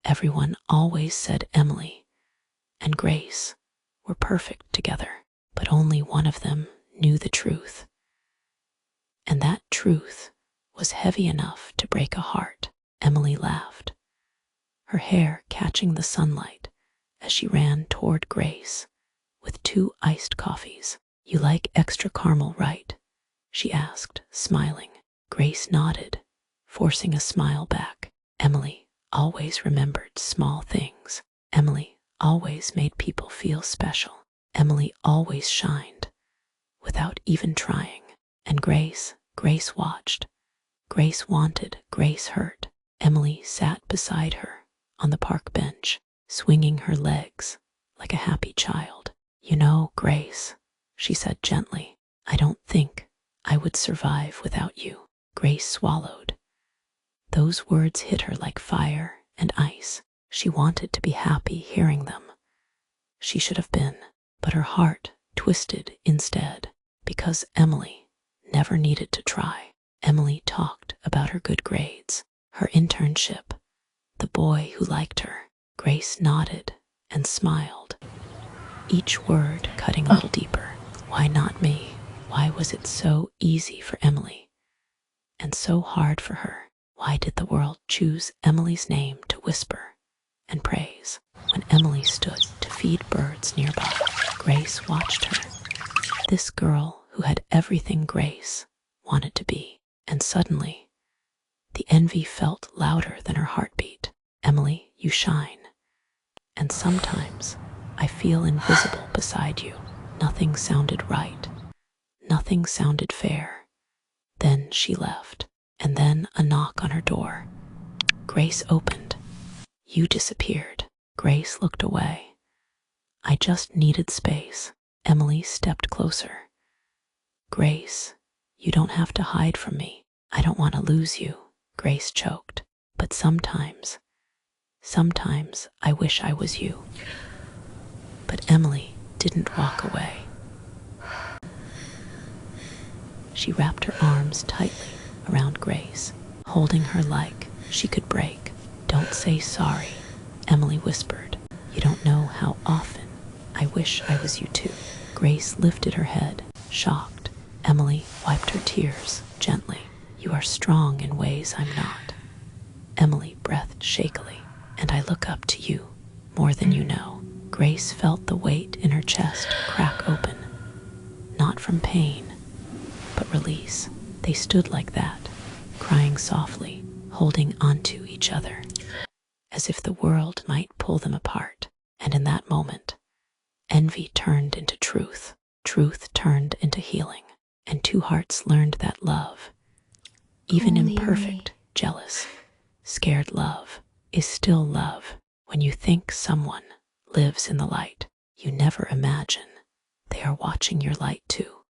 Everyone always said Emily and Grace were perfect together, but only one of them knew the truth. And that truth was heavy enough to break a heart. Emily laughed, her hair catching the sunlight as she ran toward Grace with 2 iced coffees. "You like extra caramel, right?" she asked, smiling. Grace nodded, forcing a smile back. Emily always remembered small things. Emily always made people feel special. Emily always shined without even trying. And Grace watched. Grace wanted, Grace hurt. Emily sat beside her on the park bench, swinging her legs like a happy child. "You know, Grace," she said gently, "I don't think I would survive without you." Grace swallowed. Those words hit her like fire and ice. She wanted to be happy hearing them. She should have been, but her heart twisted instead, because Emily never needed to try. Emily talked about her good grades, her internship, the boy who liked her. Grace nodded and smiled, each word cutting a little deeper. Why not me? Why was it so easy for Emily and so hard for her? Why did the world choose Emily's name to whisper and praise? When Emily stood to feed birds nearby, Grace watched her, this girl who had everything Grace wanted to be. And suddenly, the envy felt louder than her heartbeat. "Emily, you shine. And sometimes I feel invisible beside you." Nothing sounded right. Nothing sounded fair. Then she left, and then a knock on her door. Grace opened. "You disappeared." Grace looked away. "I just needed space." Emily stepped closer. "Grace, you don't have to hide from me. I don't want to lose you." Grace choked. "But sometimes I wish I was you." But Emily didn't walk away. She wrapped her arms tightly around Grace, holding her like she could break. "Don't say sorry," Emily whispered. "You don't know how often I wish I was you too." Grace lifted her head, shocked. Emily wiped her tears gently. "You are strong in ways I'm not." Emily breathed shakily. "And I look up to you more than you know." Grace felt the weight in her chest crack open, not from pain, but release. They stood like that, crying softly, holding onto each other, as if the world might pull them apart. And in that moment, envy turned into truth. Truth turned into healing. And 2 hearts learned that love, even Only imperfect, me. jealous, scared love, is still love. When you think someone lives in the light, you never imagine they are watching your light too.